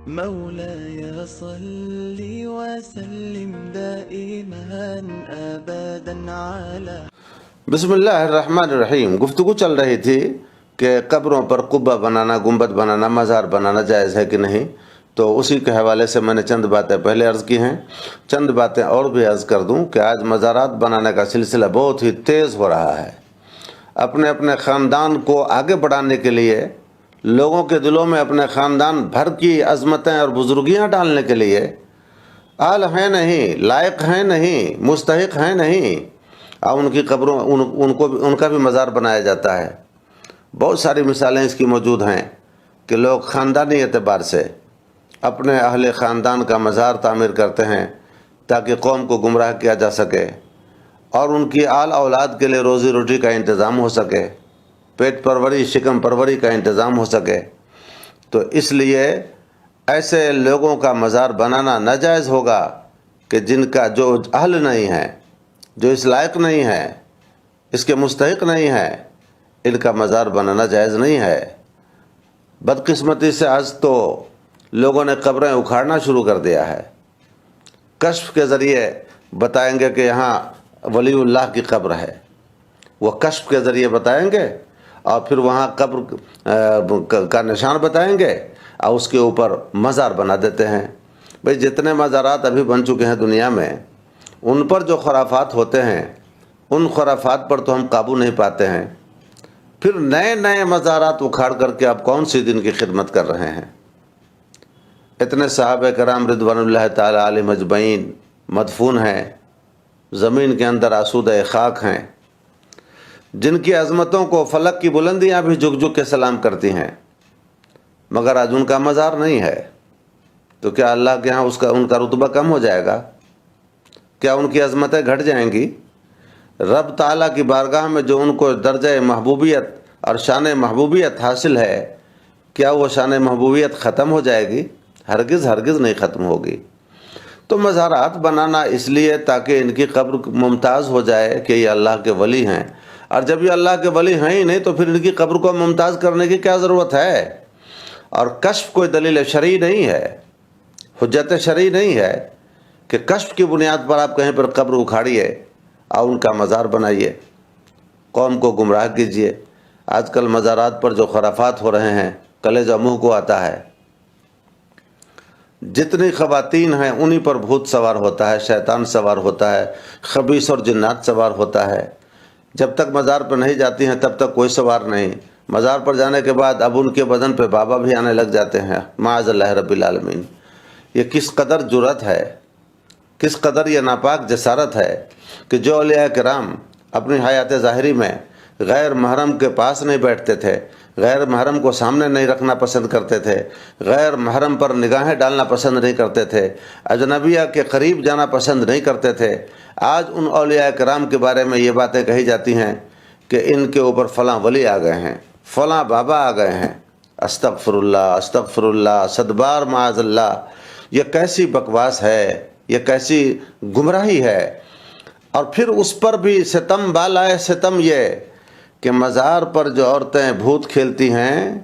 مولاي صل وسلم دائما ابدا على بسم اللہ الرحمن الرحیم۔ گفتگو چل رہی تھی کہ قبروں پر قبہ بنانا، گنبد بنانا، مزار بنانا جائز ہے کہ نہیں، تو اسی کے حوالے سے میں نے چند باتیں پہلے عرض کی ہیں، چند باتیں اور بھی عرض کر دوں کہ آج مزارات بنانے کا سلسلہ بہت ہی تیز ہو رہا ہے۔ اپنے اپنے خاندان کو آگے بڑھانے کے لیے، لوگوں کے دلوں میں اپنے خاندان بھر کی عظمتیں اور بزرگیاں ڈالنے کے لیے اہل ہیں نہیں، لائق ہیں نہیں، مستحق ہیں نہیں، اور ان کی قبروں ان کا بھی مزار بنایا جاتا ہے۔ بہت ساری مثالیں اس کی موجود ہیں کہ لوگ خاندانی اعتبار سے اپنے اہل خاندان کا مزار تعمیر کرتے ہیں تاکہ قوم کو گمراہ کیا جا سکے اور ان کی آل اولاد کے لیے روزی روٹی کا انتظام ہو سکے، پیٹ پروری، شکم پروری کا انتظام ہو سکے۔ تو اس لیے ایسے لوگوں کا مزار بنانا ناجائز ہوگا کہ جن کا جو اہل نہیں ہے، جو اس لائق نہیں ہے، اس کے مستحق نہیں ہے، ان کا مزار بنانا جائز نہیں ہے۔ بدقسمتی سے آج تو لوگوں نے قبریں اکھاڑنا شروع کر دیا ہے۔ کشف کے ذریعے بتائیں گے کہ یہاں ولی اللہ کی قبر ہے، وہ کشف کے ذریعے بتائیں گے اور پھر وہاں قبر کا نشان بتائیں گے اور اس کے اوپر مزار بنا دیتے ہیں۔ بھئی جتنے مزارات ابھی بن چکے ہیں دنیا میں، ان پر جو خرافات ہوتے ہیں، ان خرافات پر تو ہم قابو نہیں پاتے ہیں، پھر نئے نئے مزارات اکھاڑ کر کے آپ کون سی دن کی خدمت کر رہے ہیں؟ اتنے صحابہ کرام رضوان اللہ تعالی علیہم اجمعین مدفون ہیں، زمین کے اندر آسودہ خاک ہیں، جن کی عظمتوں کو فلک کی بلندیاں بھی جھک جھک کے سلام کرتی ہیں، مگر آج ان کا مزار نہیں ہے۔ تو کیا اللہ کے ہاں ان کا رتبہ کم ہو جائے گا؟ کیا ان کی عظمتیں گھٹ جائیں گی؟ رب تعالیٰ کی بارگاہ میں جو ان کو درجہ محبوبیت اور شان محبوبیت حاصل ہے، کیا وہ شان محبوبیت ختم ہو جائے گی؟ ہرگز ہرگز نہیں ختم ہوگی۔ تو مزارات بنانا اس لیے تاکہ ان کی قبر ممتاز ہو جائے کہ یہ اللہ کے ولی ہیں، اور جب یہ اللہ کے ولی ہیں ہی نہیں تو پھر ان کی قبر کو ممتاز کرنے کی کیا ضرورت ہے؟ اور کشف کوئی دلیل شرعی نہیں ہے، حجت شرعی نہیں ہے کہ کشف کی بنیاد پر آپ کہیں پر قبر اکھاڑیے اور ان کا مزار بنائیے، قوم کو گمراہ کیجیے۔ آج کل مزارات پر جو خرافات ہو رہے ہیں، کلیجہ منہ کو آتا ہے۔ جتنی خواتین ہیں انہی پر بھوت سوار ہوتا ہے، شیطان سوار ہوتا ہے، خبیث اور جنات سوار ہوتا ہے۔ جب تک مزار پر نہیں جاتی ہیں تب تک کوئی سوار نہیں، مزار پر جانے کے بعد اب ان کے بدن پہ بابا بھی آنے لگ جاتے ہیں، معاذ اللہ رب العالمین۔ یہ کس قدر جرأت ہے، کس قدر یہ ناپاک جسارت ہے کہ جو اولیاء کرام اپنی حیات ظاہری میں غیر محرم کے پاس نہیں بیٹھتے تھے، غیر محرم کو سامنے نہیں رکھنا پسند کرتے تھے، غیر محرم پر نگاہیں ڈالنا پسند نہیں کرتے تھے، اجنبیہ کے قریب جانا پسند نہیں کرتے تھے، آج ان اولیاء کرام کے بارے میں یہ باتیں کہی جاتی ہیں کہ ان کے اوپر فلاں ولی آ گئے ہیں، فلاں بابا آ گئے ہیں۔ استغفر اللہ، استغفر اللہ، صدبار معاذ اللہ۔ یہ کیسی بکواس ہے، یہ کیسی گمراہی ہے۔ اور پھر اس پر بھی ستم بالائے ستم یہ کہ مزار پر جو عورتیں بھوت کھیلتی ہیں،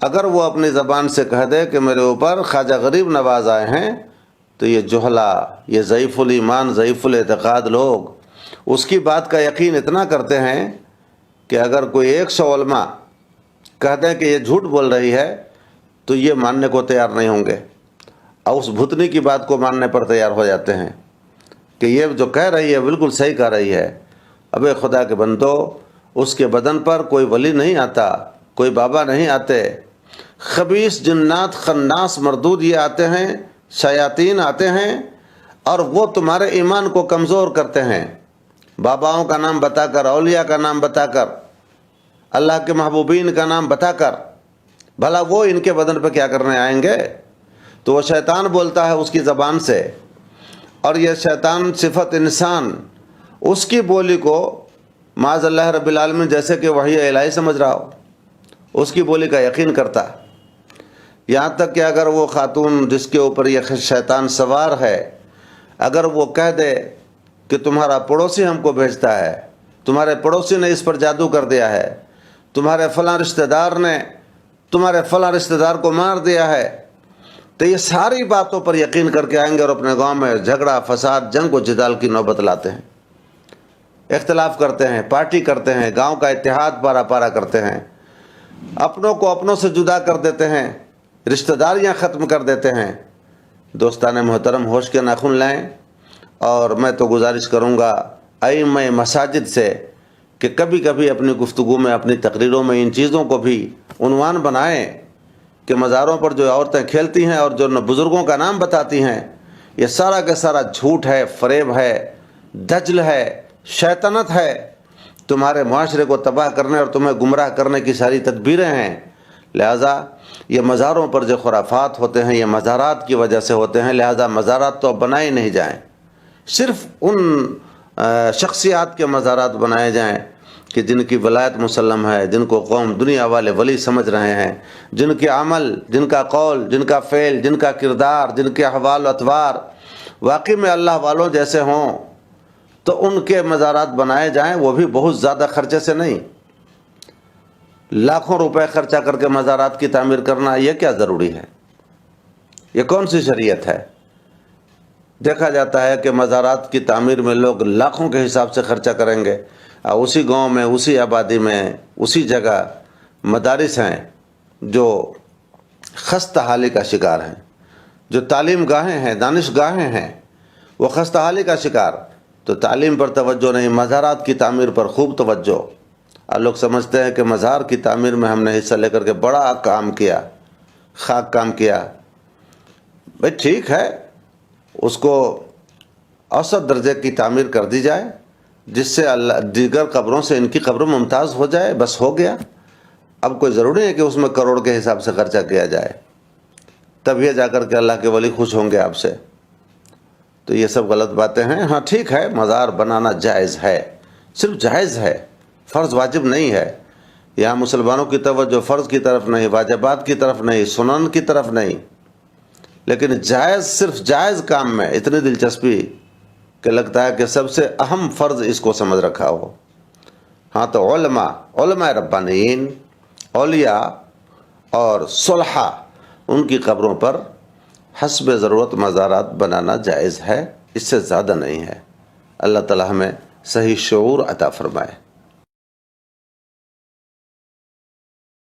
اگر وہ اپنی زبان سے کہہ دے کہ میرے اوپر خواجہ غریب نواز آئے ہیں، تو یہ جہلا، یہ ضعیف الایمان، ضعیف الاعتقاد لوگ اس کی بات کا یقین اتنا کرتے ہیں کہ اگر کوئی 100 علماء کہہ دیں کہ یہ جھوٹ بول رہی ہے تو یہ ماننے کو تیار نہیں ہوں گے، اور اس بھوتنی کی بات کو ماننے پر تیار ہو جاتے ہیں کہ یہ جو کہہ رہی ہے بالکل صحیح کہہ رہی ہے۔ ابے خدا کے بندو، اس کے بدن پر کوئی ولی نہیں آتا، کوئی بابا نہیں آتے، خبیث جنات خناس مردود یہ آتے ہیں، شیاطین آتے ہیں، اور وہ تمہارے ایمان کو کمزور کرتے ہیں، باباؤں کا نام بتا کر، اولیاء کا نام بتا کر، اللہ کے محبوبین کا نام بتا کر۔ بھلا وہ ان کے بدن پہ کیا کرنے آئیں گے؟ تو وہ شیطان بولتا ہے اس کی زبان سے، اور یہ شیطان صفت انسان اس کی بولی کو معاذ اللہ رب العالمین جیسے کہ وحی الہی سمجھ رہا ہو، اس کی بولی کا یقین کرتا۔ یہاں تک کہ اگر وہ خاتون جس کے اوپر یہ شیطان سوار ہے، اگر وہ کہہ دے کہ تمہارا پڑوسی ہم کو بھیجتا ہے، تمہارے پڑوسی نے اس پر جادو کر دیا ہے، تمہارے فلاں رشتہ دار نے تمہارے فلاں رشتہ دار کو مار دیا ہے، تو یہ ساری باتوں پر یقین کر کے آئیں گے اور اپنے گاؤں میں جھگڑا فساد جنگ و جدال کی نوبت لاتے ہیں، اختلاف کرتے ہیں، پارٹی کرتے ہیں، گاؤں کا اتحاد پارا پارا کرتے ہیں، اپنوں کو اپنوں سے جدا کر دیتے ہیں، رشتہ داریاں ختم کر دیتے ہیں۔ دوستان محترم، ہوش کے ناخن لائیں، اور میں تو گزارش کروں گا ائمہ مساجد سے کہ کبھی کبھی اپنی گفتگو میں، اپنی تقریروں میں ان چیزوں کو بھی عنوان بنائیں کہ مزاروں پر جو عورتیں کھیلتی ہیں اور جو بزرگوں کا نام بتاتی ہیں، یہ سارا کا سارا جھوٹ ہے، فریب ہے، دجل ہے، شیطنت ہے، تمہارے معاشرے کو تباہ کرنے اور تمہیں گمراہ کرنے کی ساری تدبیریں ہیں۔ لہٰذا یہ مزاروں پر جو خرافات ہوتے ہیں یہ مزارات کی وجہ سے ہوتے ہیں، لہٰذا مزارات تو اب بنائے نہیں جائیں، صرف ان شخصیات کے مزارات بنائے جائیں کہ جن کی ولایت مسلم ہے، جن کو قوم دنیا والے ولی سمجھ رہے ہیں، جن کے عمل، جن کا قول، جن کا فعل، جن کا کردار، جن کے احوال و اطوار واقعی میں اللہ والوں جیسے ہوں، تو ان کے مزارات بنائے جائیں، وہ بھی بہت زیادہ خرچے سے نہیں۔ لاکھوں روپے خرچہ کر کے مزارات کی تعمیر کرنا یہ کیا ضروری ہے؟ یہ کون سی شریعت ہے؟ دیکھا جاتا ہے کہ مزارات کی تعمیر میں لوگ لاکھوں کے حساب سے خرچہ کریں گے، اور اسی گاؤں میں، اسی آبادی میں، اسی جگہ مدارس ہیں جو خستہ حالی کا شکار ہیں، جو تعلیم گاہیں ہیں، دانش گاہیں ہیں، وہ خستہ حالی کا شکار۔ تو تعلیم پر توجہ نہیں، مزارات کی تعمیر پر خوب توجہ۔ اور لوگ سمجھتے ہیں کہ مزار کی تعمیر میں ہم نے حصہ لے کر کے بڑا کام کیا، خاک کام کیا۔ بھائی ٹھیک ہے، اس کو اوسط درجے کی تعمیر کر دی جائے، جس سے اللہ دیگر قبروں سے ان کی قبر ممتاز ہو جائے، بس ہو گیا۔ اب کوئی ضروری ہے کہ اس میں کروڑ کے حساب سے خرچہ کیا جائے، تب یہ جا کر کے اللہ کے ولی خوش ہوں گے آپ سے۔ تو یہ سب غلط باتیں ہیں۔ ہاں ٹھیک ہے، مزار بنانا جائز ہے، صرف جائز ہے، فرض واجب نہیں ہے۔ یہاں مسلمانوں کی توجہ فرض کی طرف نہیں، واجبات کی طرف نہیں، سنن کی طرف نہیں، لیکن جائز، صرف جائز کام میں اتنی دلچسپی کہ لگتا ہے کہ سب سے اہم فرض اس کو سمجھ رکھا ہو۔ ہاں تو علماء ربانیین، اولیاء اور صلحاء، ان کی قبروں پر حسب ضرورت مزارات بنانا جائز ہے، اس سے زیادہ نہیں ہے۔ اللہ تعالی ہمیں صحیح شعور عطا فرمائے۔